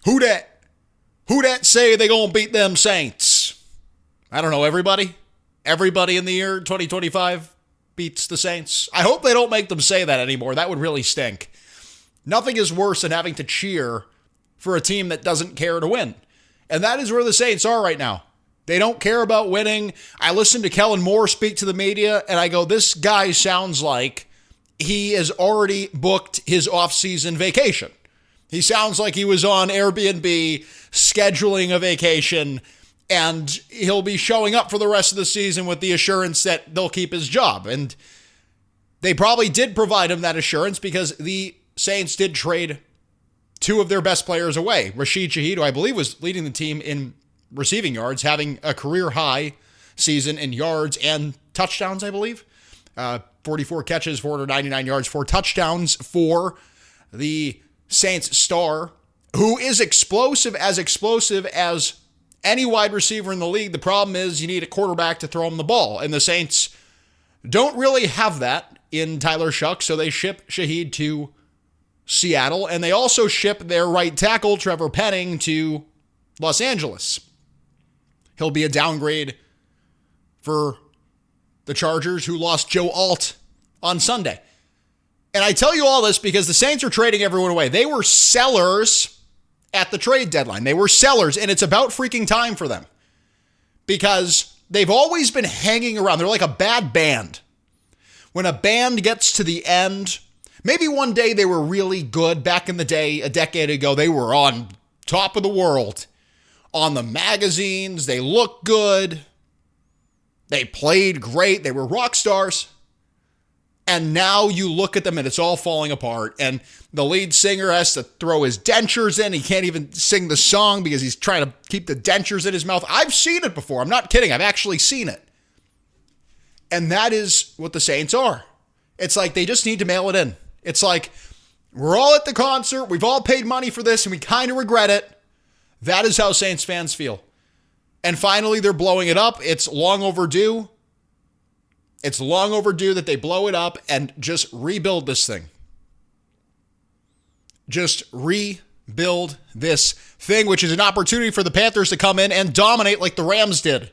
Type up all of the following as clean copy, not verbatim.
Who dat? Who dat say they gonna beat them Saints? I don't know, everybody? Everybody in the year 2025 beats the Saints? I hope they don't make them say that anymore. That would really stink. Nothing is worse than having to cheer for a team that doesn't care to win. And that is where the Saints are right now. They don't care about winning. I listened to Kellen Moore speak to the media, and I go, this guy sounds like he has already booked his off-season vacation. He sounds like he was on Airbnb scheduling a vacation, and he'll be showing up for the rest of the season with the assurance that they'll keep his job. And they probably did provide him that assurance because the Saints did trade two of their best players away. Rashid Shaheed, who I believe was leading the team in receiving yards, having a career-high season in yards and touchdowns, I believe. 44 catches, 499 yards, 4 touchdowns for the Saints star, who is explosive as any wide receiver in the league. The problem is you need a quarterback to throw him the ball, and the Saints don't really have that in Tyler Shuck, so they ship Shaheed to Seattle, and they also ship their right tackle, Trevor Penning, to Los Angeles. He'll be a downgrade for the Chargers, who lost Joe Alt on Sunday. And I tell you all this because the Saints are trading everyone away. They were sellers at the trade deadline. They were sellers, and it's about freaking time for them because they've always been hanging around. They're like a bad band. When a band gets to the end, maybe one day they were really good. Back in the day, a decade ago, they were on top of the world. On the magazines, they looked good. They played great. They were rock stars. And now you look at them and it's all falling apart. And the lead singer has to throw his dentures in. He can't even sing the song because he's trying to keep the dentures in his mouth. I've seen it before. I'm not kidding. I've actually seen it. And that is what the Saints are. It's like they just need to mail it in. It's like we're all at the concert. We've all paid money for this and we kind of regret it. That is how Saints fans feel. And finally, they're blowing it up. It's long overdue. It's long overdue that they blow it up and just rebuild this thing. Just rebuild this thing, which is an opportunity for the Panthers to come in and dominate like the Rams did.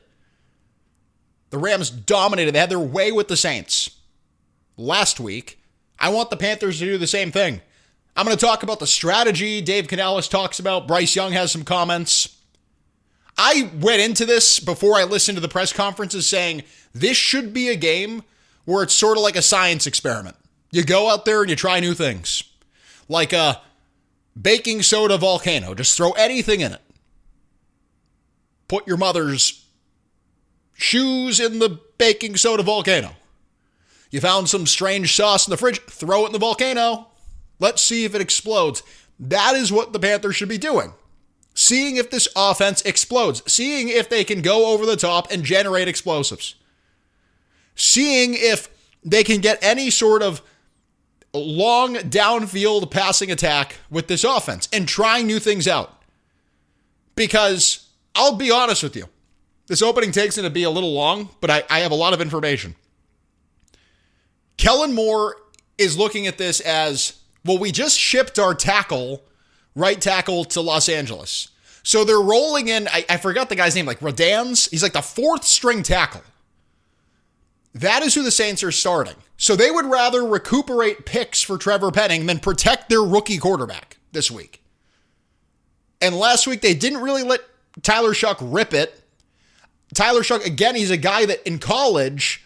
The Rams dominated. They had their way with the Saints last week. I want the Panthers to do the same thing. I'm going to talk about the strategy Dave Canales talks about. Bryce Young has some comments. I went into this before I listened to the press conferences saying this should be a game where it's sort of like a science experiment. You go out there and you try new things. Like a baking soda volcano. Just throw anything in it. Put your mother's shoes in the baking soda volcano. You found some strange sauce in the fridge. Throw it in the volcano. Let's see if it explodes. That is what the Panthers should be doing. Seeing if this offense explodes. Seeing if they can go over the top and generate explosives. Seeing if they can get any sort of long downfield passing attack with this offense and trying new things out. Because I'll be honest with you. This opening takes going to be a little long, but I have a lot of information. Kellen Moore is looking at this as, well, we just shipped our right tackle to Los Angeles. So they're rolling in, I forgot the guy's name, like Radans. He's like the 4th string tackle. That is who the Saints are starting. So they would rather recuperate picks for Trevor Penning than protect their rookie quarterback this week. And last week, they didn't really let Tyler Shuck rip it. Tyler Shuck, again, he's a guy that in college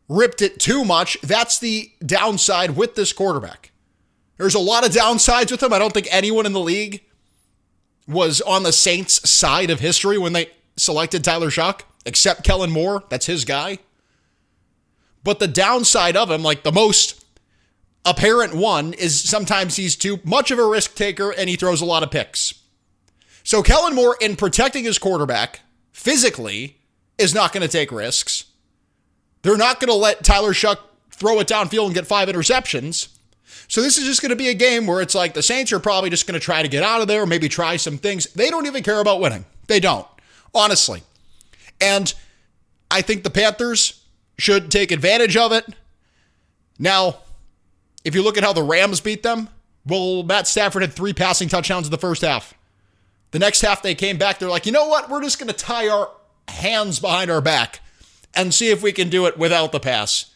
ripped it too much. That's the downside with this quarterback. There's a lot of downsides with him. I don't think anyone in the league was on the Saints' side of history when they selected Tyler Shuck, except Kellen Moore. That's his guy. But the downside of him, like the most apparent one, is sometimes he's too much of a risk taker and he throws a lot of picks. So Kellen Moore, in protecting his quarterback physically, is not going to take risks. They're not going to let Tyler Shuck throw it downfield and get 5 interceptions. So this is just going to be a game where it's like the Saints are probably just going to try to get out of there, maybe try some things. They don't even care about winning. They don't, honestly. And I think the Panthers should take advantage of it. Now, if you look at how the Rams beat them, well, Matt Stafford had 3 passing touchdowns in the first half. The next half they came back, they're like, you know what? We're just going to tie our hands behind our back and see if we can do it without the pass.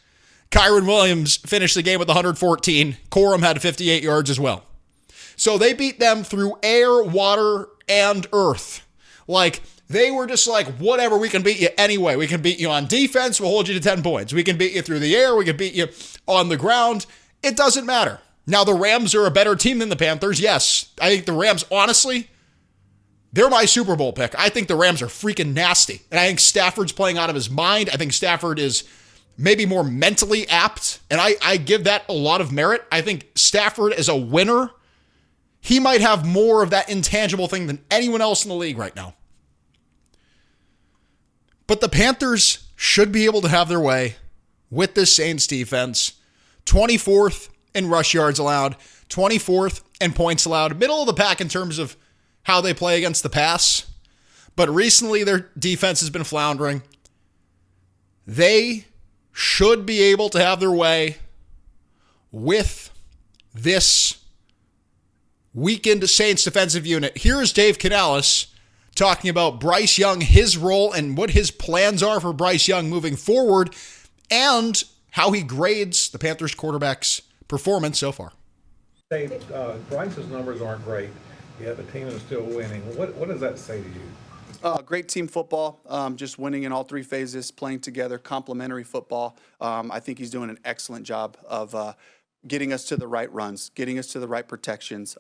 Kyron Williams finished the game with 114. Corum had 58 yards as well. So they beat them through air, water, and earth. Like, they were just like, whatever, we can beat you anyway. We can beat you on defense. We'll hold you to 10 points. We can beat you through the air. We can beat you on the ground. It doesn't matter. Now, the Rams are a better team than the Panthers. Yes, I think the Rams, honestly, they're my Super Bowl pick. I think the Rams are freaking nasty. And I think Stafford's playing out of his mind. I think Stafford is maybe more mentally apt. And I give that a lot of merit. I think Stafford is a winner. He might have more of that intangible thing than anyone else in the league right now. But the Panthers should be able to have their way with this Saints defense. 24th in rush yards allowed, 24th in points allowed, middle of the pack in terms of how they play against the pass. But recently their defense has been floundering. They should be able to have their way with this weakened Saints defensive unit. Here's Dave Canales talking about Bryce Young, his role, and what his plans are for Bryce Young moving forward, and how he grades the Panthers quarterback's performance so far. Bryce's numbers aren't great, yet the team is still winning. What does that say to you? Great team football, just winning in all three phases, playing together, complementary football. I think he's doing an excellent job of getting us to the right runs, getting us to the right protections.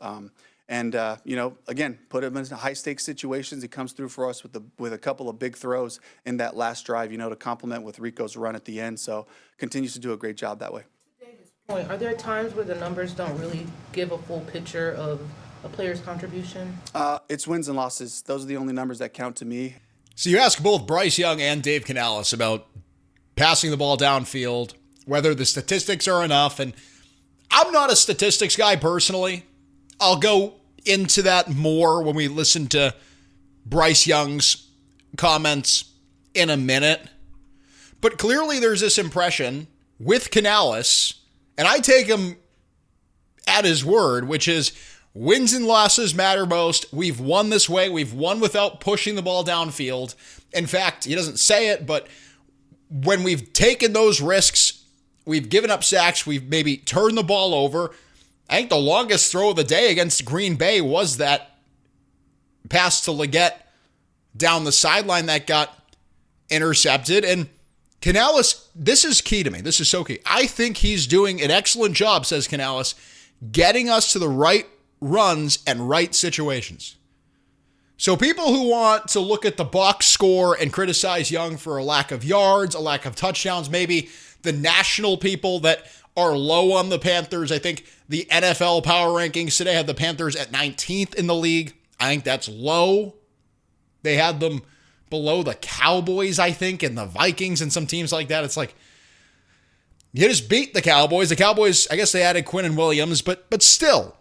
Again, put him in high-stakes situations. He comes through for us with a couple of big throws in that last drive, to complement with Rico's run at the end. So continues to do a great job that way. To David's point, are there times where the numbers don't really give a full picture of a player's contribution? It's wins and losses. Those are the only numbers that count to me. So you ask both Bryce Young and Dave Canales about passing the ball downfield, whether the statistics are enough. And I'm not a statistics guy personally. I'll go into that more when we listen to Bryce Young's comments in a minute. But clearly there's this impression with Canales, and I take him at his word, which is wins and losses matter most. We've won this way. We've won without pushing the ball downfield. In fact, he doesn't say it, but when we've taken those risks, we've given up sacks, we've maybe turned the ball over. I think the longest throw of the day against Green Bay was that pass to Leggett down the sideline that got intercepted. And Canales, this is key to me. This is so key. I think he's doing an excellent job, says Canales, getting us to the right runs and right situations. So people who want to look at the box score and criticize Young for a lack of yards, a lack of touchdowns, maybe the national people that are low on the Panthers. I think the NFL power rankings today had the Panthers at 19th in the league. I think that's low. They had them below the Cowboys, I think, and the Vikings and some teams like that. It's like, you just beat the Cowboys. The Cowboys, I guess they added Quinn and Williams, but still,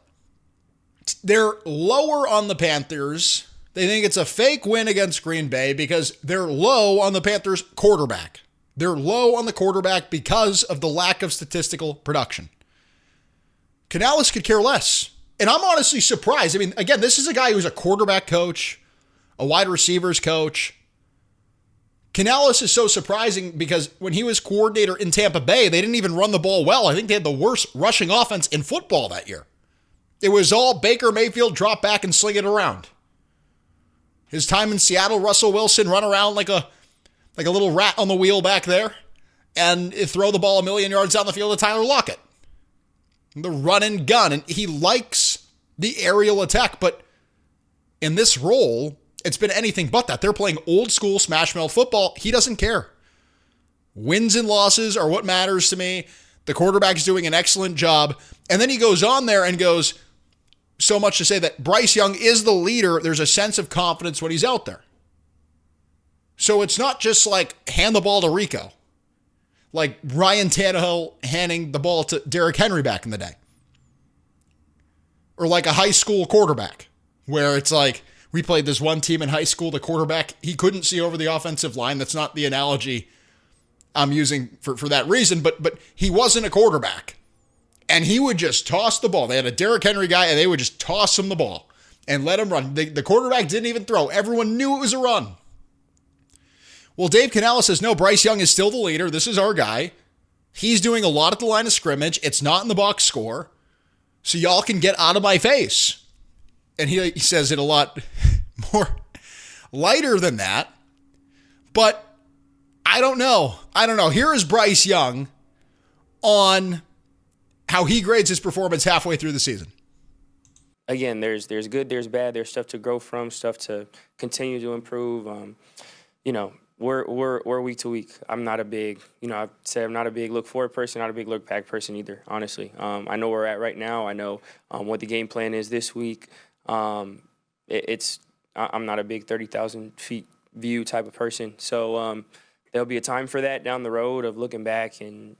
they're lower on the Panthers. They think it's a fake win against Green Bay because they're low on the Panthers quarterback. They're low on the quarterback because of the lack of statistical production. Canales could care less. And I'm honestly surprised. I mean, again, this is a guy who's a quarterback coach, a wide receivers coach. Canales is so surprising because when he was coordinator in Tampa Bay, they didn't even run the ball well. I think they had the worst rushing offense in football that year. It was all Baker Mayfield drop back and sling it around. His time in Seattle, Russell Wilson run around like a little rat on the wheel back there and throw the ball a million yards down the field to Tyler Lockett. The run and gun. And he likes the aerial attack, but in this role, it's been anything but that. They're playing old school smash mouth football. He doesn't care. Wins and losses are what matters to me. The quarterback's doing an excellent job. And then he goes on there and goes so much to say that Bryce Young is the leader. There's a sense of confidence when he's out there. So it's not just like hand the ball to Rico, like Ryan Tannehill handing the ball to Derrick Henry back in the day. Or like a high school quarterback where it's like, we played this one team in high school, the quarterback, he couldn't see over the offensive line. That's not the analogy I'm using for that reason, but he wasn't a quarterback. And he would just toss the ball. They had a Derrick Henry guy, and they would just toss him the ball. and let him run. The quarterback didn't even throw. Everyone knew it was a run. Well, Dave Canales says, no, Bryce Young is still the leader. This is our guy. He's doing a lot at the line of scrimmage. It's not in the box score. So y'all can get out of my face. And he says it a lot more lighter than that. But I don't know. Here is Bryce Young on how he grades his performance halfway through the season. Again, there's good, there's bad, there's stuff to grow from, stuff to continue to improve. We're week to week. I'm not a big, I've said I'm not a big look forward person, not a big look back person either, honestly. I know where we're at right now. I know what the game plan is this week. I'm not a big 30,000 feet view type of person. So there'll be a time for that down the road of looking back and,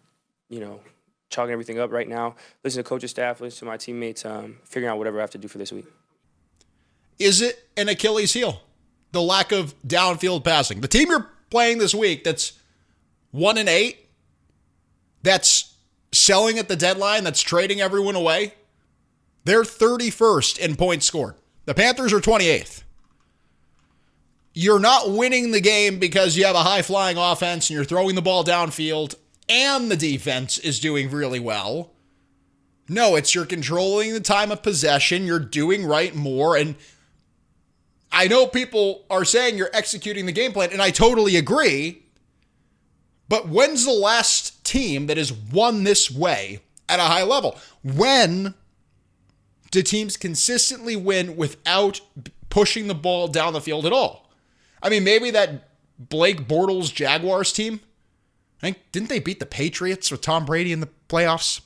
chalking everything up right now. Listen to coach's staff, listen to my teammates, figuring out whatever I have to do for this week. Is it an Achilles heel? The lack of downfield passing. The team you're playing this week that's 1-8, that's selling at the deadline, that's trading everyone away, they're 31st in points scored. The Panthers are 28th. You're not winning the game because you have a high-flying offense and you're throwing the ball downfield and the defense is doing really well. No, it's you're controlling the time of possession, you're doing right more, and I know people are saying you're executing the game plan, and I totally agree, but when's the last team that has won this way at a high level? When do teams consistently win without pushing the ball down the field at all? I mean, maybe that Blake Bortles Jaguars team, didn't they beat the Patriots with Tom Brady in the playoffs?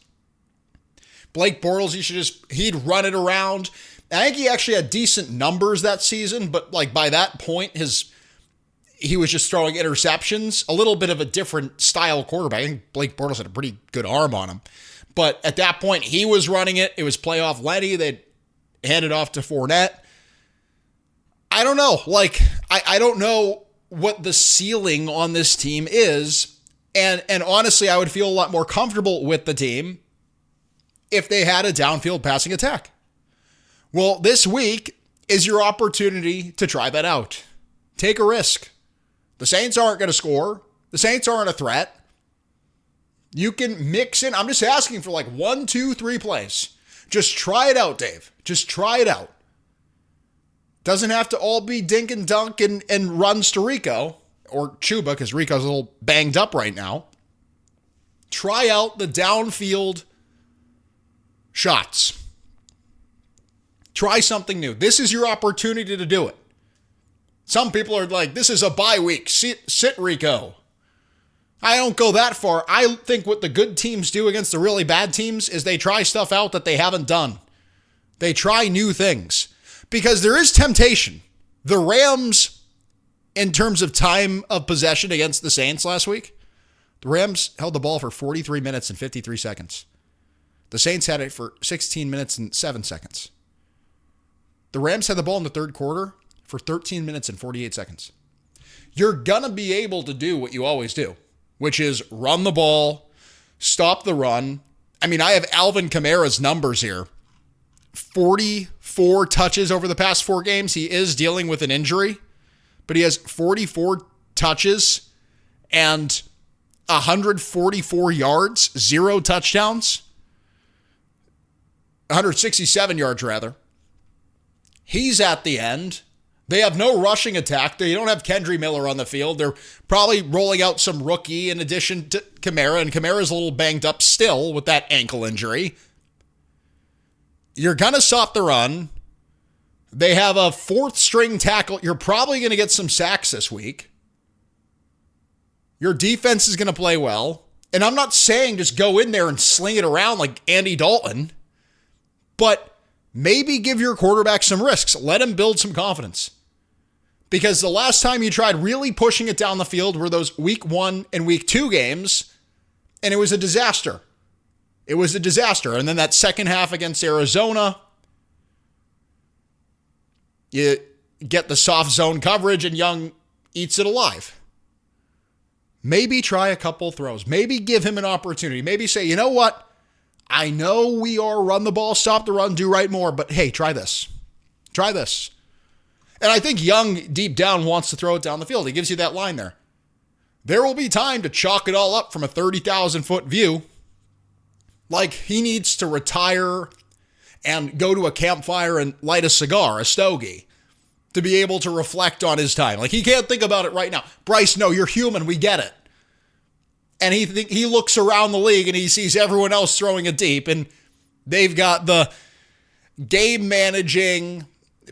Blake Bortles, he'd run it around. I think he actually had decent numbers that season, but by that point, he was just throwing interceptions. A little bit of a different style quarterback. I think Blake Bortles had a pretty good arm on him. But at that point, he was running it. It was playoff Lenny. They'd hand it off to Fournette. I don't know. I don't know what the ceiling on this team is. And honestly, I would feel a lot more comfortable with the team if they had a downfield passing attack. Well, this week is your opportunity to try that out. Take a risk. The Saints aren't going to score. The Saints aren't a threat. You can mix in. I'm just asking for 1, 2, 3 plays. Just try it out, Dave. Just try it out. Doesn't have to all be dink and dunk and runs to Rico or Chuba, because Rico's a little banged up right now. Try out the downfield shots. Try something new. This is your opportunity to do it. Some people are like, this is a bye week. Sit Rico. I don't go that far. I think what the good teams do against the really bad teams is they try stuff out that they haven't done. They try new things. Because there is temptation. The Rams, in terms of time of possession against the Saints last week, the Rams held the ball for 43 minutes and 53 seconds. The Saints had it for 16 minutes and 7 seconds. The Rams had the ball in the third quarter for 13 minutes and 48 seconds. You're going to be able to do what you always do, which is run the ball, stop the run. I mean, I have Alvin Kamara's numbers here. 44 touches over the past 4 games. He is dealing with an injury, but he has 44 touches and 144 yards, 0 touchdowns, 167 yards rather. He's at the end. They have no rushing attack. They don't have Kendry Miller on the field. They're probably rolling out some rookie in addition to Kamara, and Kamara's a little banged up still with that ankle injury. You're going to stop the run. They have a 4th string tackle. You're probably going to get some sacks this week. Your defense is going to play well. And I'm not saying just go in there and sling it around like Andy Dalton, but maybe give your quarterback some risks. Let him build some confidence. Because the last time you tried really pushing it down the field were those week 1 and week 2 games, and it was a disaster. It was a disaster. And then that second half against Arizona, you get the soft zone coverage and Young eats it alive. Maybe try a couple throws. Maybe give him an opportunity. Maybe say, you know what? I know we are run the ball, stop the run, do right more, but hey, try this. Try this. And I think Young, deep down, wants to throw it down the field. He gives you that line there. There will be time to chalk it all up from a 30,000-foot view. Like he needs to retire and go to a campfire and light a cigar, a stogie, to be able to reflect on his time. Like he can't think about it right now. Bryce, no, you're human. We get it. And he looks around the league and he sees everyone else throwing it deep, and they've got the game managing,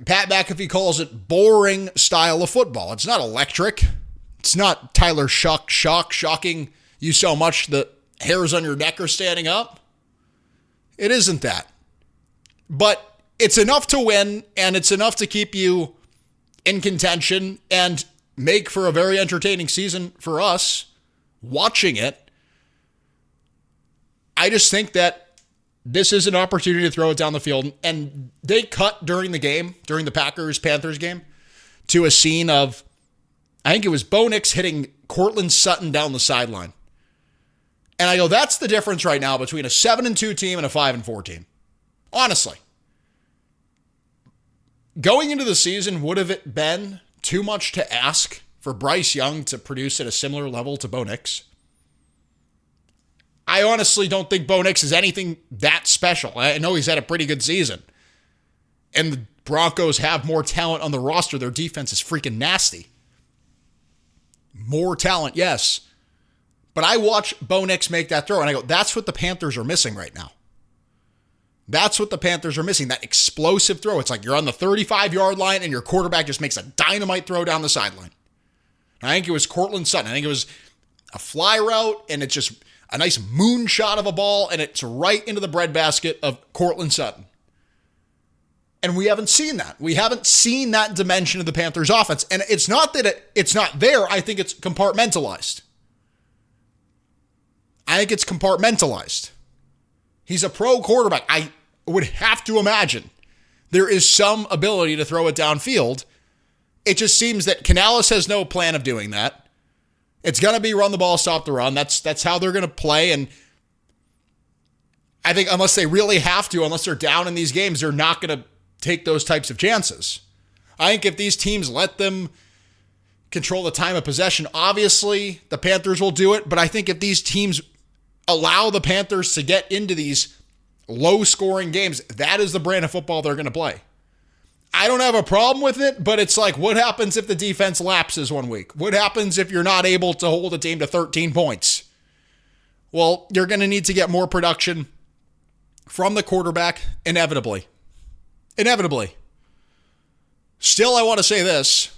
Pat McAfee calls it boring style of football. It's not electric. It's not Tyler shocking you so much the hairs on your neck are standing up. It isn't that. But it's enough to win, and it's enough to keep you in contention and make for a very entertaining season for us watching it. I just think that this is an opportunity to throw it down the field. And they cut during the game, during the Packers-Panthers game, to a scene of, I think it was Bo Nix hitting Cortland Sutton down the sideline. And I go, that's the difference right now between a 7-2 team and a 5-4 team. Honestly. Going into the season, would have it been too much to ask for Bryce Young to produce at a similar level to Bo Nix? I honestly don't think Bo Nix is anything that special. I know he's had a pretty good season. And the Broncos have more talent on the roster. Their defense is freaking nasty. More talent, yes. But I watch Bo Nix make that throw, and I go, that's what the Panthers are missing right now. That's what the Panthers are missing, that explosive throw. It's like you're on the 35-yard line, and your quarterback just makes a dynamite throw down the sideline. I think it was Cortland Sutton. I think it was a fly route, and it's just a nice moonshot of a ball, and it's right into the breadbasket of Cortland Sutton. And we haven't seen that. We haven't seen that dimension of the Panthers offense. And it's not that it's not there. I think it's compartmentalized. I think it's compartmentalized. He's a pro quarterback. I would have to imagine there is some ability to throw it downfield. It just seems that Canales has no plan of doing that. It's going to be run the ball, stop the run. That's how they're going to play. And I think unless they really have to, unless they're down in these games, they're not going to take those types of chances. I think if these teams let them control the time of possession, obviously the Panthers will do it. But I think if these teams allow the Panthers to get into these low-scoring games, that is the brand of football they're going to play. I don't have a problem with it, but it's like, what happens if the defense lapses one week? What happens if you're not able to hold a team to 13 points? Well, you're going to need to get more production from the quarterback, inevitably. Inevitably. Still, I want to say this,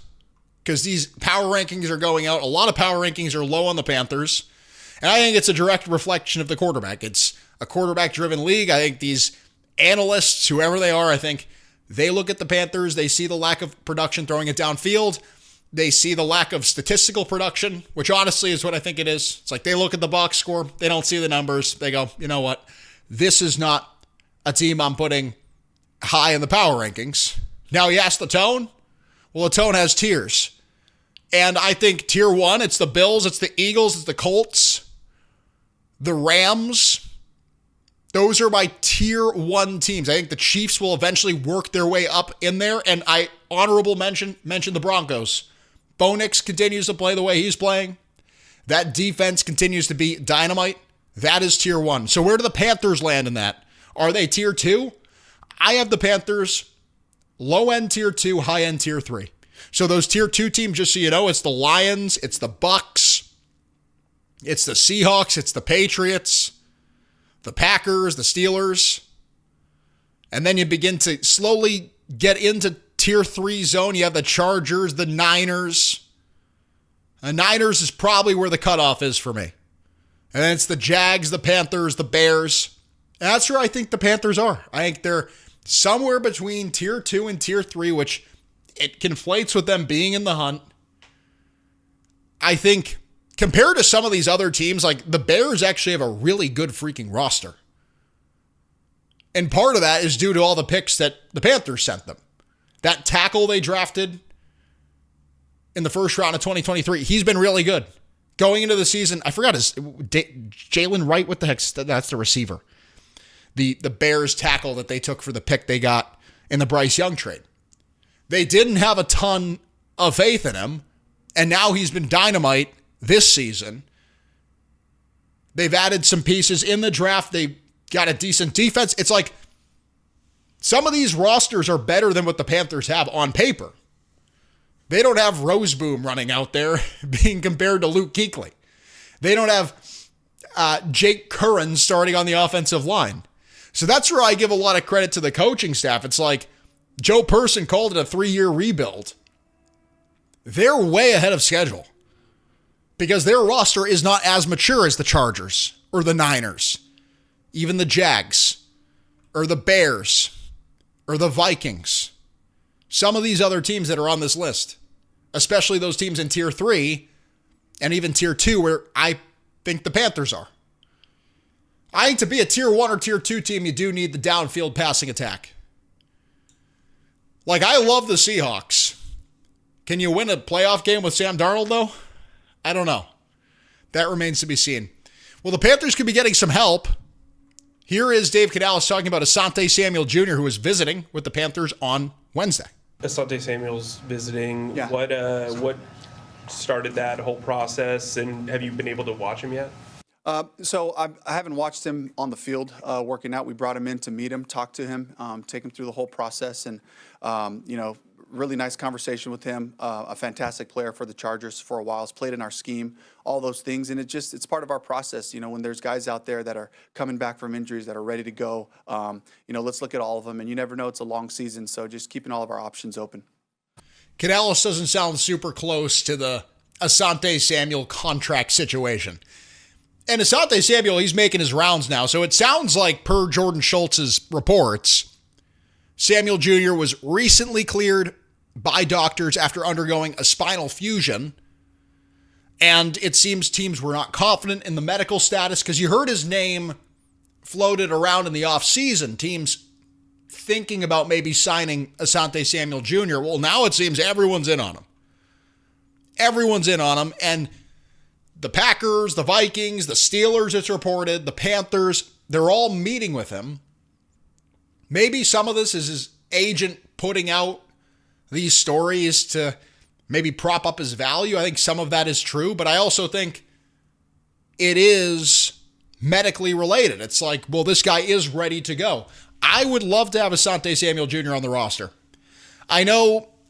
because these power rankings are going out. A lot of power rankings are low on the Panthers, and I think it's a direct reflection of the quarterback. It's a quarterback-driven league. I think these analysts, whoever they are, I think they look at the Panthers, they see the lack of production throwing it downfield. They see the lack of statistical production, which honestly is what I think it is. It's like they look at the box score, they don't see the numbers. They go, you know what? This is not a team I'm putting high in the power rankings. Now, you ask the tone? Well, the tone has tiers. And I think tier one, it's the Bills, it's the Eagles, it's the Colts, the Rams. Those are my tier one teams. I think the Chiefs will eventually work their way up in there. And I honorable mention the Broncos. Bo Nix continues to play the way he's playing. That defense continues to be dynamite. That is tier one. So where do the Panthers land in that? Are they tier two? I have the Panthers low end tier two, high end tier three. So those tier two teams, just so you know, it's the Lions, it's the Bucks, it's the Seahawks, it's the Patriots, the Packers, the Steelers. And then you begin to slowly get into tier three zone. You have the Chargers, the Niners. The Niners is probably where the cutoff is for me. And then it's the Jags, the Panthers, the Bears. And that's where I think the Panthers are. I think they're somewhere between tier two and tier three, which it conflates with them being in the hunt. I think compared to some of these other teams, like the Bears actually have a really good freaking roster. And part of that is due to all the picks that the Panthers sent them. That tackle they drafted in the first round of 2023, he's been really good. Going into the season, I forgot his Jalen Wright, what the heck? That's the receiver. The Bears tackle that they took for the pick they got in the Bryce Young trade. They didn't have a ton of faith in him, and now he's been dynamite this season. They've added some pieces in the draft. They got a decent defense. It's like some of these rosters are better than what the Panthers have on paper. They don't have Roseboom running out there being compared to Luke Kuechly. They don't have Jake Curran starting on the offensive line. So that's where I give a lot of credit to the coaching staff. It's like Joe Person called it a 3-year rebuild. They're way ahead of schedule because their roster is not as mature as the Chargers or the Niners, even the Jags or the Bears or the Vikings. Some of these other teams that are on this list, especially those teams in Tier 3 and even Tier 2 where I think the Panthers are. I think to be a Tier 1 or Tier 2 team, you do need the downfield passing attack. Like, I love the Seahawks. Can you win a playoff game with Sam Darnold, though? I don't know. That remains to be seen. Well, the Panthers could be getting some help. Here is Dave Canales talking about Asante Samuel Jr., who is visiting with the Panthers on Wednesday. Asante Samuel's visiting. Yeah. What started that whole process, and have you been able to watch him yet? So I haven't watched him on the field working out. We brought him in to meet him, talk to him, take him through the whole process, and really nice conversation with him. A fantastic player for the Chargers for a while. Has played in our scheme, all those things, and it's part of our process. When there's guys out there that are coming back from injuries that are ready to go, let's look at all of them. And you never know; it's a long season, so just keeping all of our options open. Canales doesn't sound super close to the Asante Samuel contract situation. And Asante Samuel, he's making his rounds now, so it sounds like, per Jordan Schultz's reports, Samuel Jr. was recently cleared by doctors after undergoing a spinal fusion, and it seems teams were not confident in the medical status because you heard his name floated around in the offseason, teams thinking about maybe signing Asante Samuel Jr. Well, now it seems everyone's in on him. Everyone's in on him, and the Packers, the Vikings, the Steelers, it's reported, the Panthers, they're all meeting with him. Maybe some of this is his agent putting out these stories to maybe prop up his value. I think some of that is true, but I also think it is medically related. It's like, well, this guy is ready to go. I would love to have Asante Samuel Jr. on the roster. I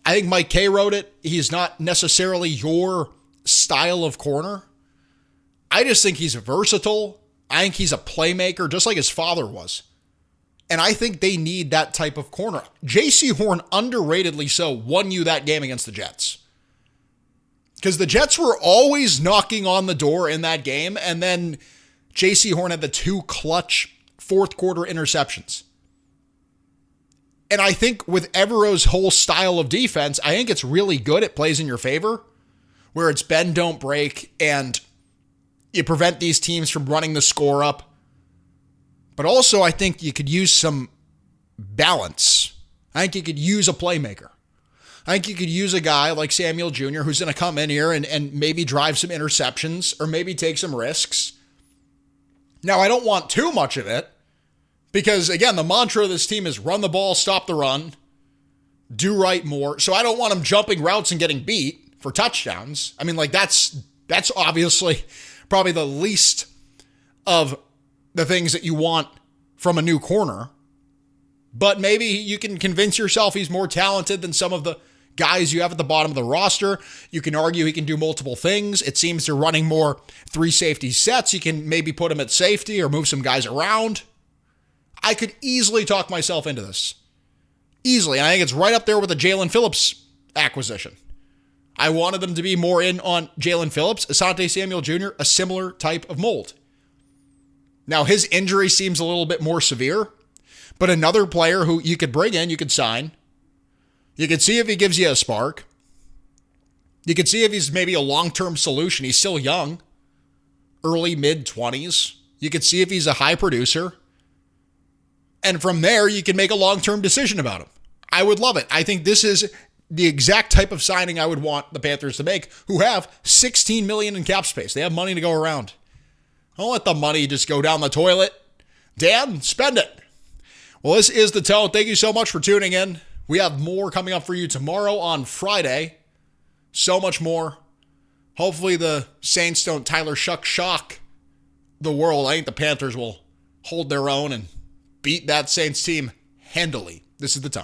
think Mike Kay wrote it. He's not necessarily your style of corner. I just think he's versatile. I think he's a playmaker, just like his father was. And I think they need that type of corner. J.C. Horn, underratedly so, won you that game against the Jets. Because the Jets were always knocking on the door in that game, and then J.C. Horn had the 2 clutch fourth quarter interceptions. And I think with Evero's whole style of defense, I think it's really good. It plays in your favor, where it's bend, don't break, and you prevent these teams from running the score up. But also, I think you could use some balance. I think you could use a playmaker. I think you could use a guy like Samuel Jr. who's going to come in here and maybe drive some interceptions or maybe take some risks. Now, I don't want too much of it because, again, the mantra of this team is run the ball, stop the run, do right more. So I don't want him jumping routes and getting beat for touchdowns. I mean, like, that's obviously probably the least of the things that you want from a new corner. But maybe you can convince yourself he's more talented than some of the guys you have at the bottom of the roster. You can argue he can do multiple things. It seems they're running more 3 safety sets. You can maybe put him at safety or move some guys around. I could easily talk myself into this. Easily. And I think it's right up there with the Jalen Phillips acquisition. I wanted them to be more in on Jalen Phillips. Asante Samuel Jr., a similar type of mold. Now, his injury seems a little bit more severe, but another player who you could bring in, you could sign. You could see if he gives you a spark. You could see if he's maybe a long-term solution. He's still young, early, mid-20s. You could see if he's a high producer. And from there, you can make a long-term decision about him. I would love it. I think this is the exact type of signing I would want the Panthers to make, who have $16 million in cap space. They have money to go around. Don't let the money just go down the toilet. Dan, spend it. Well, this is The Tone. Thank you so much for tuning in. We have more coming up for you tomorrow on Friday. So much more. Hopefully the Saints don't Tyler shock the world. I think the Panthers will hold their own and beat that Saints team handily. This is The Ton.